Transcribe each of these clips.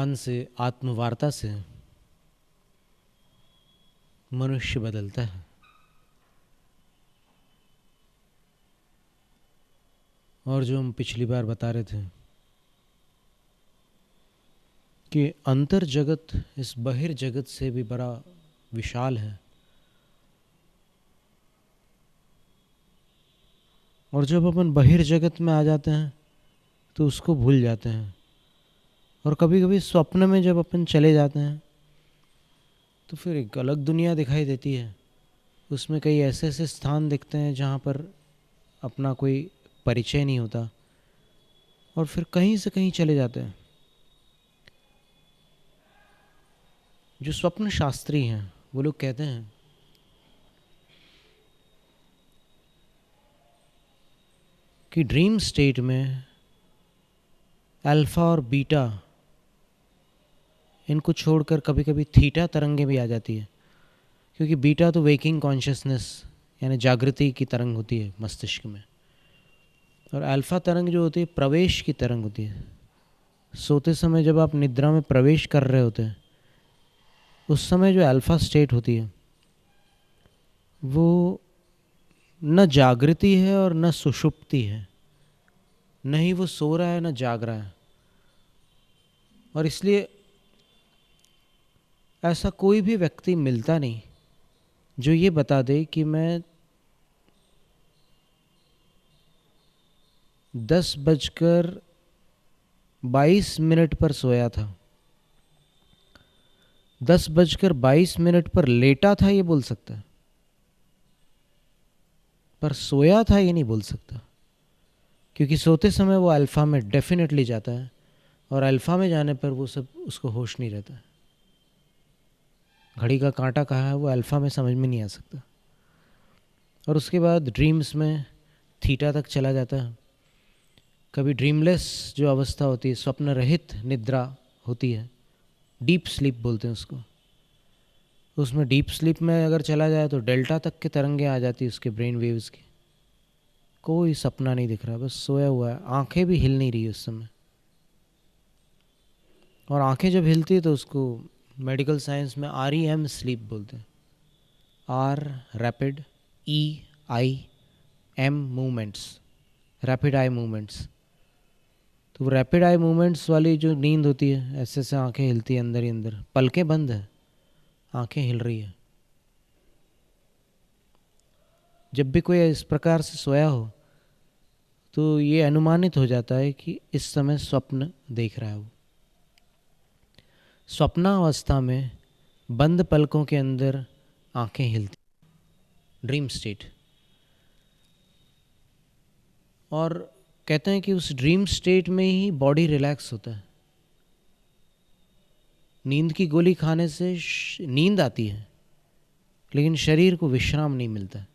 ध्यान से, आत्मवार्ता से मनुष्य बदलता है। और जो हम पिछली बार बता रहे थे कि अंतर जगत इस बहिर्जगत से भी बड़ा विशाल है, और जब अपन बहिर्जगत में आ जाते हैं तो उसको भूल जाते हैं। और कभी कभी स्वप्न में जब अपन चले जाते हैं तो फिर एक अलग दुनिया दिखाई देती है। उसमें कई ऐसे ऐसे स्थान दिखते हैं जहाँ पर अपना कोई परिचय नहीं होता, और फिर कहीं से कहीं चले जाते हैं। जो स्वप्न शास्त्री हैं वो लोग कहते हैं कि ड्रीम स्टेट में अल्फा और बीटा, इनको छोड़कर कभी कभी थीटा तरंगें भी आ जाती है। क्योंकि बीटा तो वेकिंग कॉन्शियसनेस यानी जागृति की तरंग होती है मस्तिष्क में, और अल्फा तरंग जो होती है प्रवेश की तरंग होती है। सोते समय जब आप निद्रा में प्रवेश कर रहे होते हैं उस समय जो अल्फा स्टेट होती है वो न जागृति है और न सुषुप्ति है, न ही वो सो रहा है न जाग रहा है। और इसलिए ऐसा कोई भी व्यक्ति मिलता नहीं जो ये बता दे कि मैं 10:22 पर सोया था, 10:22 पर लेटा था, ये बोल सकता है, पर सोया था ये नहीं बोल सकता। क्योंकि सोते समय वो अल्फा में डेफिनेटली जाता है, और अल्फा में जाने पर वो सब उसको होश नहीं रहता है। घड़ी का कांटा कहाँ है वो अल्फा में समझ में नहीं आ सकता। और उसके बाद ड्रीम्स में थीटा तक चला जाता है। कभी ड्रीमलेस जो अवस्था होती है, स्वप्न रहित निद्रा होती है, डीप स्लीप बोलते हैं उसको। उसमें डीप स्लीप में अगर चला जाए तो डेल्टा तक के तरंगे आ जाती है उसके ब्रेन वेव्स की। कोई सपना नहीं दिख रहा, बस सोया हुआ है, आंखें भी हिल नहीं रही उस समय। और आंखें जब हिलती है तो उसको मेडिकल साइंस में REM स्लीप बोलते हैं। R rapid, EIM movements, rapid eye movements. तो वो रैपिड आई मूवमेंट्स वाली जो नींद होती है, ऐसे ऐसे आंखें हिलती है अंदर ही अंदर, पलकें बंद है, आंखें हिल रही है। जब भी कोई इस प्रकार से सोया हो तो ये अनुमानित हो जाता है कि इस समय स्वप्न देख रहा है वो। स्वप्नावस्था में बंद पलकों के अंदर आंखें हिलती, ड्रीम स्टेट। और कहते हैं कि उस ड्रीम स्टेट में ही बॉडी रिलैक्स होता है। नींद की गोली खाने से नींद आती है, लेकिन शरीर को विश्राम नहीं मिलता है,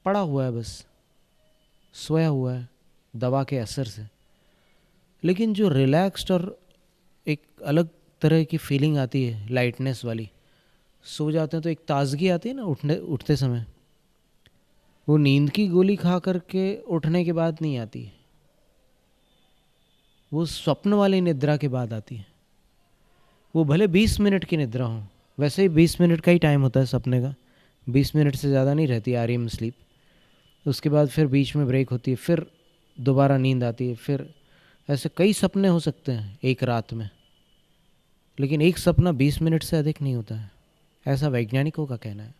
पड़ा हुआ है, बस सोया हुआ है दवा के असर से। लेकिन जो रिलैक्स्ड और एक अलग तरह की फीलिंग आती है, लाइटनेस वाली, सो जाते हैं तो एक ताजगी आती है ना उठते समय, वो नींद की गोली खा करके उठने के बाद नहीं आती, वो स्वप्न वाली निद्रा के बाद आती है। वो भले 20 मिनट की निद्रा हो, वैसे ही 20 मिनट का ही टाइम होता है सपने का, 20 मिनट से ज़्यादा नहीं रहती REM स्लीप। उसके बाद फिर बीच में ब्रेक होती है, फिर दोबारा नींद आती है, फिर ऐसे कई सपने हो सकते हैं एक रात में, लेकिन एक सपना 20 मिनट से अधिक नहीं होता है, ऐसा वैज्ञानिकों का कहना है।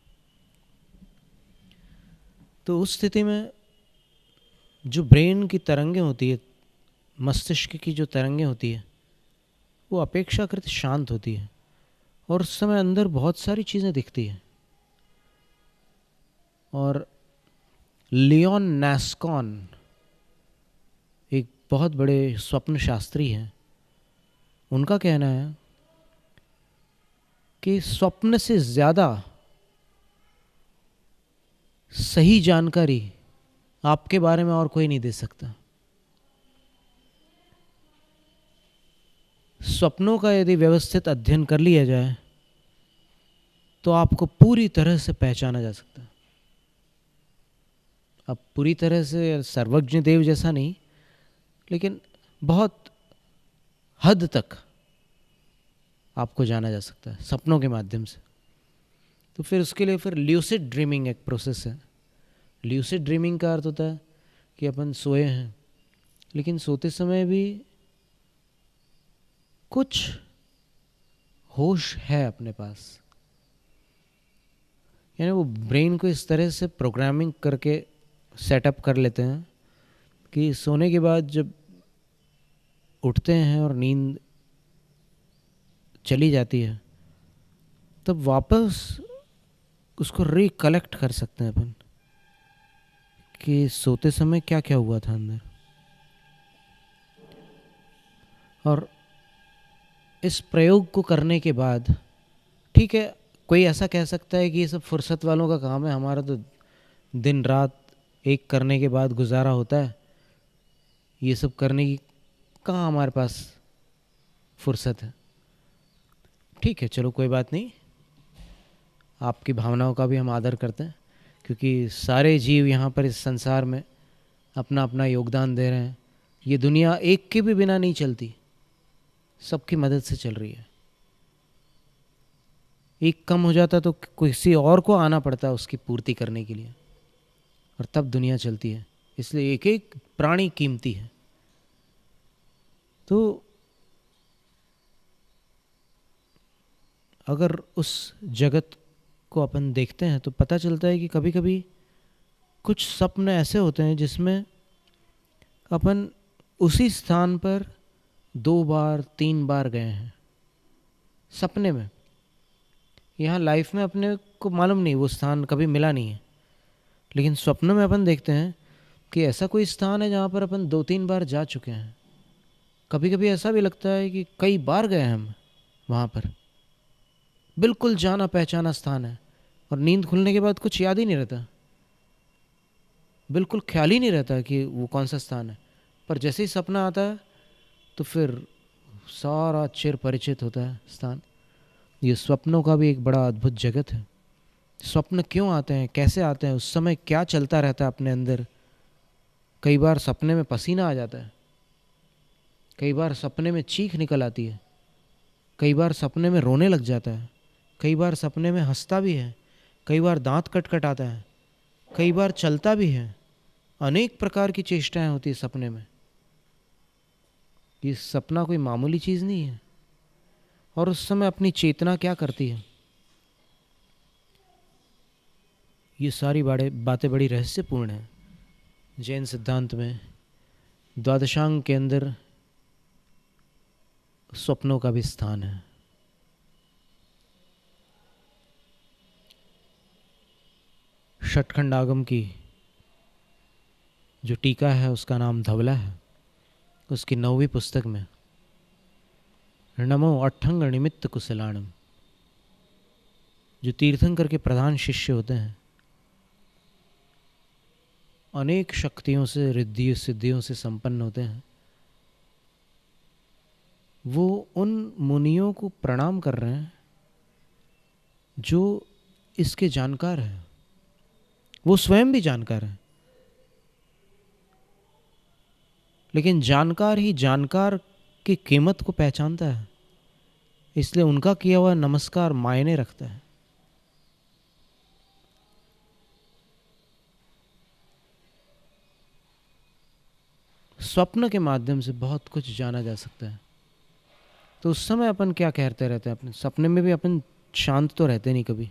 तो उस स्थिति में जो ब्रेन की तरंगें होती है, मस्तिष्क की जो तरंगें होती है, वो अपेक्षाकृत शांत होती है, और उस समय अंदर बहुत सारी चीज़ें दिखती हैं। और लियोन नास्कॉन एक बहुत बड़े स्वप्न शास्त्री हैं, उनका कहना है कि स्वप्न से ज़्यादा सही जानकारी आपके बारे में और कोई नहीं दे सकता। स्वप्नों का यदि व्यवस्थित अध्ययन कर लिया जाए तो आपको पूरी तरह से पहचाना जा सकता है। अब पूरी तरह से सर्वज्ञ देव जैसा नहीं, लेकिन बहुत हद तक आपको जाना जा सकता है सपनों के माध्यम से। तो फिर उसके लिए फिर ल्यूसिड ड्रीमिंग एक प्रोसेस है। ल्यूसिड ड्रीमिंग का अर्थ होता है कि अपन सोए हैं, लेकिन सोते समय भी कुछ होश है अपने पास, यानी वो ब्रेन को इस तरह से प्रोग्रामिंग करके सेटअप कर लेते हैं कि सोने के बाद जब उठते हैं और नींद चली जाती है, तब वापस उसको रिकलेक्ट कर सकते हैं अपन कि सोते समय क्या क्या हुआ था अंदर। और इस प्रयोग को करने के बाद, ठीक है, कोई ऐसा कह सकता है कि ये सब फुर्सत वालों का काम है, हमारा तो दिन रात एक करने के बाद गुजारा होता है, ये सब करने की कहाँ हमारे पास फुर्सत है। ठीक है, चलो कोई बात नहीं, आपकी भावनाओं का भी हम आदर करते हैं, क्योंकि सारे जीव यहाँ पर इस संसार में अपना अपना योगदान दे रहे हैं। ये दुनिया एक के भी बिना नहीं चलती, सबकी मदद से चल रही है। एक कम हो जाता तो किसी और को आना पड़ता है उसकी पूर्ति करने के लिए, और तब दुनिया चलती है। इसलिए एक एक प्राणी कीमती है। तो अगर उस जगत को अपन देखते हैं तो पता चलता है कि कभी कभी कुछ स्वप्न ऐसे होते हैं जिसमें अपन उसी स्थान पर 2 बार 3 बार गए हैं सपने में। यहाँ लाइफ में अपने को मालूम नहीं, वो स्थान कभी मिला नहीं है, लेकिन स्वप्न में अपन देखते हैं कि ऐसा कोई स्थान है जहाँ पर अपन 2-3 बार जा चुके हैं। कभी कभी ऐसा भी लगता है कि कई बार गए हैं हम वहाँ पर। बिल्कुल जाना पहचाना स्थान है, और नींद खुलने के बाद कुछ याद ही नहीं रहता, बिल्कुल ख्याल ही नहीं रहता कि वो कौन सा स्थान है। पर जैसे ही सपना आता है तो फिर सारा चिर परिचित होता है स्थान। ये स्वप्नों का भी एक बड़ा अद्भुत जगत है। स्वप्न क्यों आते हैं, कैसे आते हैं, उस समय क्या चलता रहता है अपने अंदर। कई बार सपने में पसीना आ जाता है, कई बार सपने में चीख निकल आती है, कई बार सपने में रोने लग जाता है, कई बार सपने में हंसता भी है, कई बार दांत कटकटाता है, कई बार चलता भी है। अनेक प्रकार की चेष्टाएं होती है सपने में। ये सपना कोई मामूली चीज़ नहीं है। और उस समय अपनी चेतना क्या करती है, ये सारी बातें बड़ी रहस्यपूर्ण हैं। जैन सिद्धांत में द्वादशांग के अंदर स्वप्नों का भी स्थान है। षटखंड आगम की जो टीका है उसका नाम धवला है। उसकी 9वीं पुस्तक में नमो अट्ठंग निमित्त कुशलाणम, जो तीर्थंकर के प्रधान शिष्य होते हैं, अनेक शक्तियों से रिद्धि सिद्धियों से संपन्न होते हैं, वो उन मुनियों को प्रणाम कर रहे हैं जो इसके जानकार हैं। वो स्वयं भी जानकार हैं, लेकिन जानकार ही जानकार की कीमत को पहचानता है, इसलिए उनका किया हुआ नमस्कार मायने रखता है। स्वप्न के माध्यम से बहुत कुछ जाना जा सकता है। तो उस समय अपन क्या कहते रहते हैं, अपने सपने में भी अपन शांत तो रहते नहीं, कभी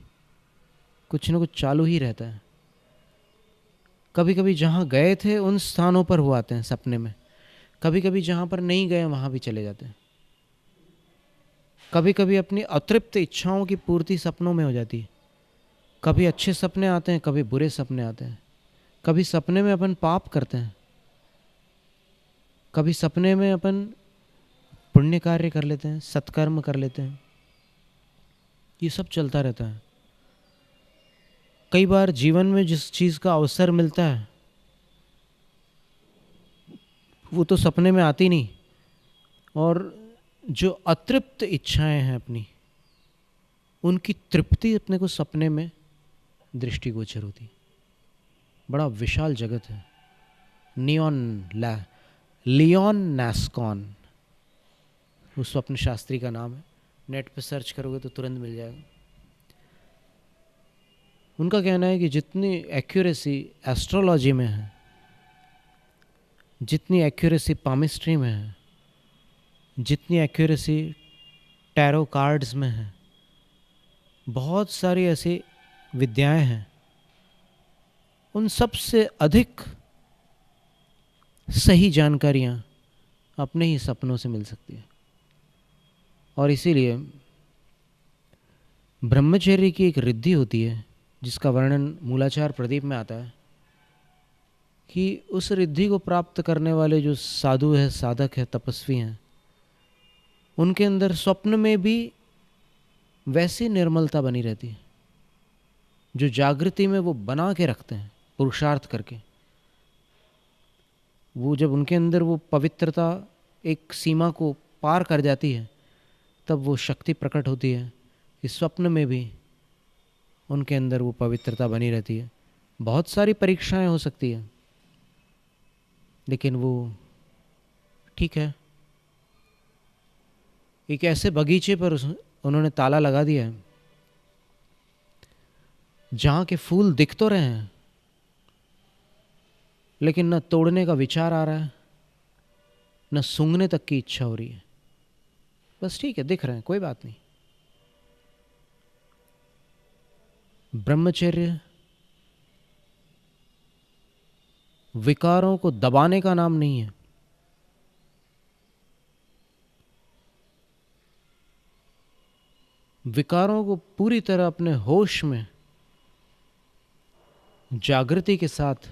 कुछ ना कुछ चालू ही रहता है। कभी कभी जहाँ गए थे उन स्थानों पर वो आते हैं सपने में, कभी कभी जहाँ पर नहीं गए वहाँ भी चले जाते हैं। कभी कभी अपनी अतृप्त इच्छाओं की पूर्ति सपनों में हो जाती है। कभी अच्छे सपने आते हैं, कभी बुरे सपने आते हैं। कभी सपने में अपन पाप करते हैं, कभी सपने में अपन पुण्य कार्य कर लेते हैं, सत्कर्म कर लेते हैं। ये सब चलता रहता है। कई बार जीवन में जिस चीज़ का अवसर मिलता है वो तो सपने में आती नहीं, और जो अतृप्त इच्छाएं हैं अपनी, उनकी तृप्ति अपने को सपने में दृष्टिगोचर होती। बड़ा विशाल जगत है। लियोन नास्कॉन उस स्वप्न शास्त्री का नाम है, नेट पे सर्च करोगे तो तुरंत मिल जाएगा। उनका कहना है कि जितनी एक्यूरेसी एस्ट्रोलॉजी में है, जितनी एक्यूरेसी पामिस्ट्री में है, जितनी एक्यूरेसी टैरो कार्ड्स में है, बहुत सारी ऐसी विद्याएं हैं, उन सब से अधिक सही जानकारियां अपने ही सपनों से मिल सकती है। और इसीलिए ब्रह्मचर्य की एक रिद्धि होती है जिसका वर्णन मूलाचार प्रदीप में आता है कि उस रिद्धि को प्राप्त करने वाले जो साधु है, साधक है, तपस्वी हैं, उनके अंदर स्वप्न में भी वैसी निर्मलता बनी रहती है जो जागृति में वो बना के रखते हैं पुरुषार्थ करके। वो जब उनके अंदर वो पवित्रता एक सीमा को पार कर जाती है तब वो शक्ति प्रकट होती है कि स्वप्न में भी उनके अंदर वो पवित्रता बनी रहती है। बहुत सारी परीक्षाएं हो सकती है, लेकिन वो ठीक है। एक ऐसे बगीचे पर उन्होंने ताला लगा दिया है जहाँ के फूल दिख तो रहे हैं लेकिन न तोड़ने का विचार आ रहा है, न सूंघने तक की इच्छा हो रही है। बस ठीक है, दिख रहे हैं, कोई बात नहीं। ब्रह्मचर्य विकारों को दबाने का नाम नहीं है। विकारों को पूरी तरह अपने होश में जागृति के साथ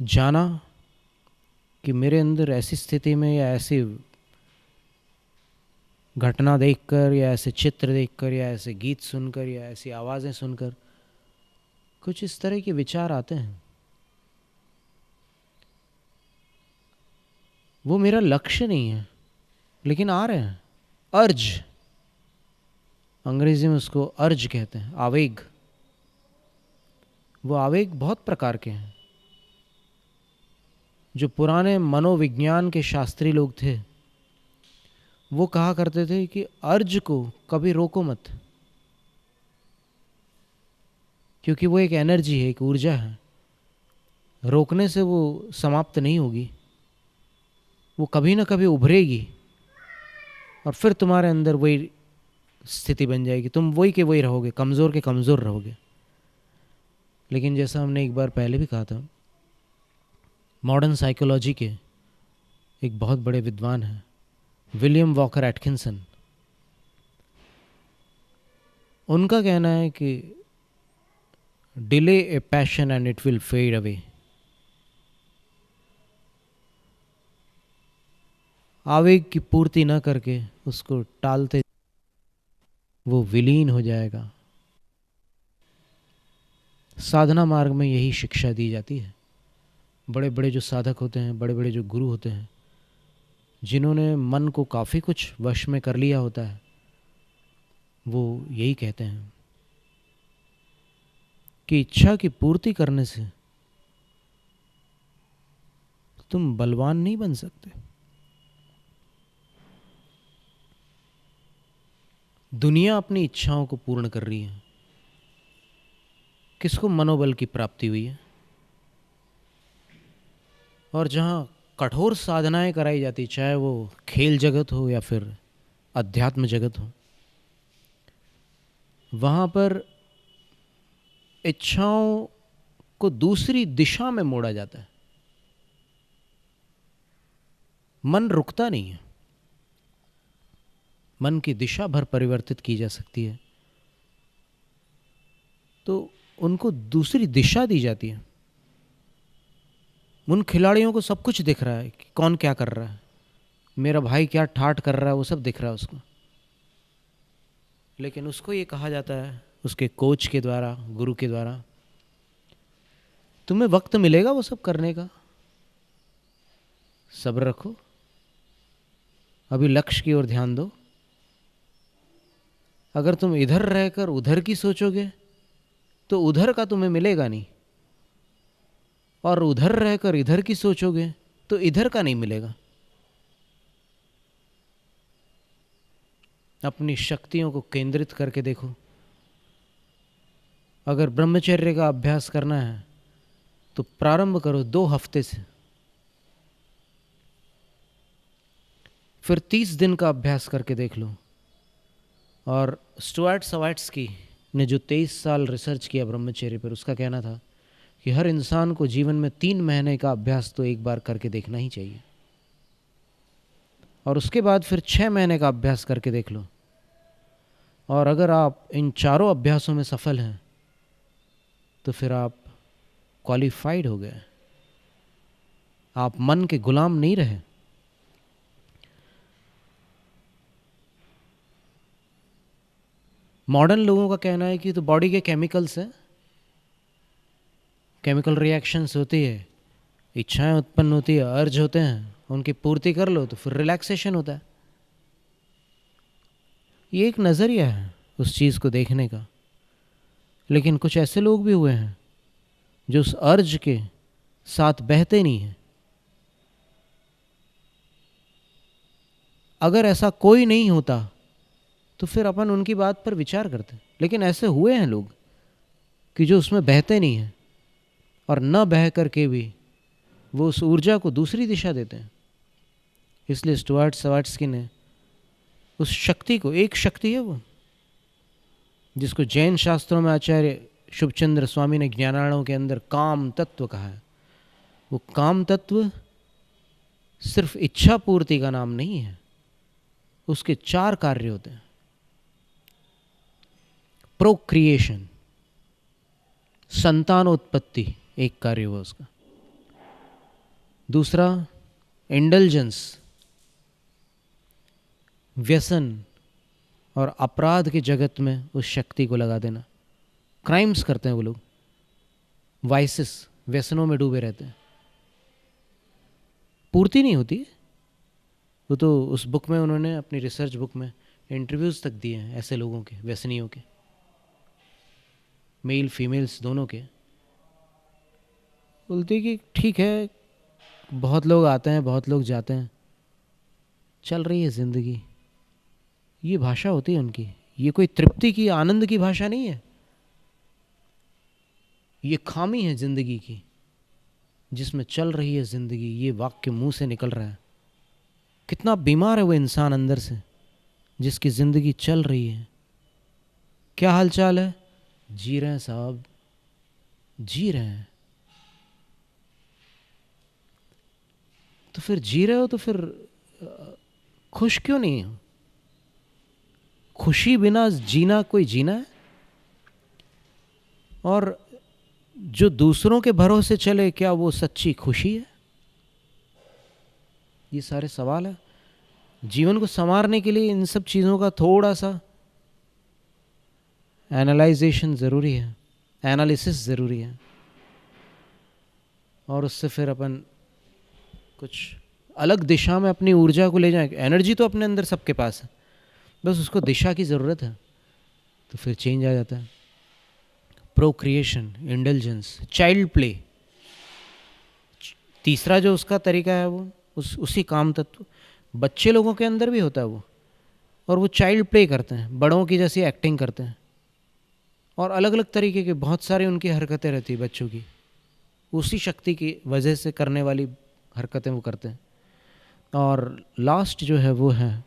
जाना कि मेरे अंदर ऐसी स्थिति में या ऐसी घटना देखकर या ऐसे चित्र देखकर या ऐसे गीत सुनकर या ऐसी आवाज़ें सुनकर कुछ इस तरह के विचार आते हैं। वो मेरा लक्ष्य नहीं है लेकिन आ रहे हैं। अर्ज, अंग्रेजी में उसको अर्ज कहते हैं, आवेग। वो आवेग बहुत प्रकार के हैं। जो पुराने मनोविज्ञान के शास्त्री लोग थे वो कहा करते थे कि अर्ज को कभी रोको मत, क्योंकि वो एक एनर्जी है, एक ऊर्जा है। रोकने से वो समाप्त नहीं होगी, वो कभी ना कभी उभरेगी और फिर तुम्हारे अंदर वही स्थिति बन जाएगी, तुम वही के वही रहोगे, कमज़ोर के कमज़ोर रहोगे। लेकिन जैसा हमने एक बार पहले भी कहा था, मॉडर्न साइकोलॉजी के एक बहुत बड़े विद्वान हैं विलियम वॉकर एटकिंसन। उनका कहना है कि delay a passion and it will fade away. आवेग की पूर्ति न करके उसको टालते वो विलीन हो जाएगा। साधना मार्ग में यही शिक्षा दी जाती है। बड़े बड़े जो साधक होते हैं, बड़े बड़े जो गुरु होते हैं, जिन्होंने मन को काफ़ी कुछ वश में कर लिया होता है, वो यही कहते हैं कि इच्छा की पूर्ति करने से तुम बलवान नहीं बन सकते। दुनिया अपनी इच्छाओं को पूर्ण कर रही है, किसको मनोबल की प्राप्ति हुई है। और जहाँ कठोर साधनाएं कराई जाती, चाहे वो खेल जगत हो या फिर अध्यात्म जगत हो, वहाँ पर इच्छाओं को दूसरी दिशा में मोड़ा जाता है। मन रुकता नहीं है, मन की दिशा भर परिवर्तित की जा सकती है, तो उनको दूसरी दिशा दी जाती है। उन खिलाड़ियों को सब कुछ दिख रहा है कि कौन क्या कर रहा है, मेरा भाई क्या ठाठ कर रहा है, वो सब दिख रहा है उसको। लेकिन उसको ये कहा जाता है उसके कोच के द्वारा, गुरु के द्वारा, तुम्हें वक्त मिलेगा वो सब करने का, सब्र रखो, अभी लक्ष्य की ओर ध्यान दो। अगर तुम इधर रहकर उधर की सोचोगे तो उधर का तुम्हें मिलेगा नहीं, और उधर रहकर इधर की सोचोगे तो इधर का नहीं मिलेगा। अपनी शक्तियों को केंद्रित करके देखो। अगर ब्रह्मचर्य का अभ्यास करना है तो प्रारंभ करो 2 हफ्ते से, फिर 30 दिन का अभ्यास करके देख लो। और स्टुअर्ट सवाट्स्की ने जो 23 साल रिसर्च किया ब्रह्मचर्य पर, उसका कहना था कि हर इंसान को जीवन में 3 महीने का अभ्यास तो एक बार करके देखना ही चाहिए, और उसके बाद फिर 6 महीने का अभ्यास करके देख लो। और अगर आप इन चारों अभ्यासों में सफल हैं तो फिर आप क्वालिफाइड हो गए, आप मन के गुलाम नहीं रहे। मॉडर्न लोगों का कहना है कि तो बॉडी के केमिकल्स हैं, केमिकल रिएक्शंस होती है, इच्छाएं उत्पन्न होती है, अर्ज होते हैं, उनकी पूर्ति कर लो तो फिर रिलैक्सेशन होता है। ये एक नज़रिया है उस चीज़ को देखने का। लेकिन कुछ ऐसे लोग भी हुए हैं जो उस अर्ज के साथ बहते नहीं हैं। अगर ऐसा कोई नहीं होता तो फिर अपन उनकी बात पर विचार करते, लेकिन ऐसे हुए हैं लोग कि जो उसमें बहते नहीं हैं, और न बह करके भी वो उस ऊर्जा को दूसरी दिशा देते हैं। इसलिए स्टुअर्ट सवाट्स्की ने उस शक्ति को, एक शक्ति है वो जिसको जैन शास्त्रों में आचार्य शुभचंद्र स्वामी ने ज्ञानार्णव के अंदर काम तत्व कहा है। वो काम तत्व सिर्फ इच्छा पूर्ति का नाम नहीं है, उसके 4 कार्य होते हैं। प्रोक्रिएशन, संतानोत्पत्ति एक कार्य हुआ उसका। दूसरा इंडल्जेंस, व्यसन और अपराध के जगत में उस शक्ति को लगा देना। क्राइम्स करते हैं वो लोग, वाइसेस, व्यसनों में डूबे रहते हैं, पूर्ति नहीं होती। वो तो उस बुक में उन्होंने, अपनी रिसर्च बुक में इंटरव्यूज़ तक दिए हैं ऐसे लोगों के, व्यसनियों के, मेल फीमेल्स दोनों के। बोलते कि ठीक है, बहुत लोग आते हैं, बहुत लोग जाते हैं, चल रही है ज़िंदगी। ये भाषा होती है उनकी, ये कोई तृप्ति की, आनंद की भाषा नहीं है। ये खामी है ज़िंदगी की जिसमें चल रही है ज़िंदगी। ये वाक्य मुंह से निकल रहा है। कितना बीमार है वो इंसान अंदर से जिसकी ज़िंदगी चल रही है। क्या हाल चाल है? जी रहे हैं साहब, जी रहे हैं। तो फिर जी रहे हो तो फिर खुश क्यों नहीं हो? खुशी बिना जीना कोई जीना है? और जो दूसरों के भरोसे चले, क्या वो सच्ची खुशी है? ये सारे सवाल है। जीवन को संवारने के लिए इन सब चीज़ों का थोड़ा सा एनालाइजेशन ज़रूरी है, एनालिसिस ज़रूरी है, और उससे फिर अपन कुछ अलग दिशा में अपनी ऊर्जा को ले जाएं। एनर्जी तो अपने अंदर सबके पास है, बस उसको दिशा की ज़रूरत है, तो फिर चेंज आ जाता है। प्रोक्रिएशन, इंडल्जेंस, चाइल्ड प्ले, तीसरा जो उसका तरीका है वो उसी काम तत्व बच्चे लोगों के अंदर भी होता है वो, और वो चाइल्ड प्ले करते हैं, बड़ों की जैसी एक्टिंग करते हैं, और अलग अलग तरीके के बहुत सारी उनकी हरकतें रहती है बच्चों की, उसी शक्ति की वजह से करने वाली हरकतें वो करते हैं। और लास्ट जो है वो है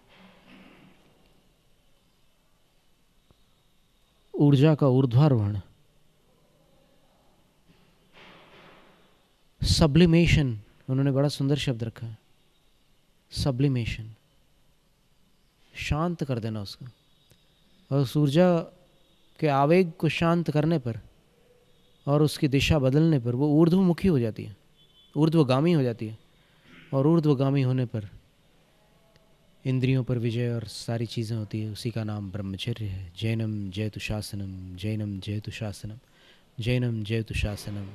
ऊर्जा का ऊर्ध्वारोहण, सब्लिमेशन। उन्होंने बड़ा सुंदर शब्द रखा है, सब्लिमेशन, शांत कर देना उसको। और उस ऊर्जा के आवेग को शांत करने पर और उसकी दिशा बदलने पर वो ऊर्ध्वमुखी हो जाती है, ऊर्ध्वगामी हो जाती है, और ऊर्ध्वगामी होने पर इंद्रियों पर विजय और सारी चीज़ें होती है। उसी का नाम ब्रह्मचर्य है। जैनम जयतु शासनम, जैनम जयतु शासनम, जैनम जयतु शासनम।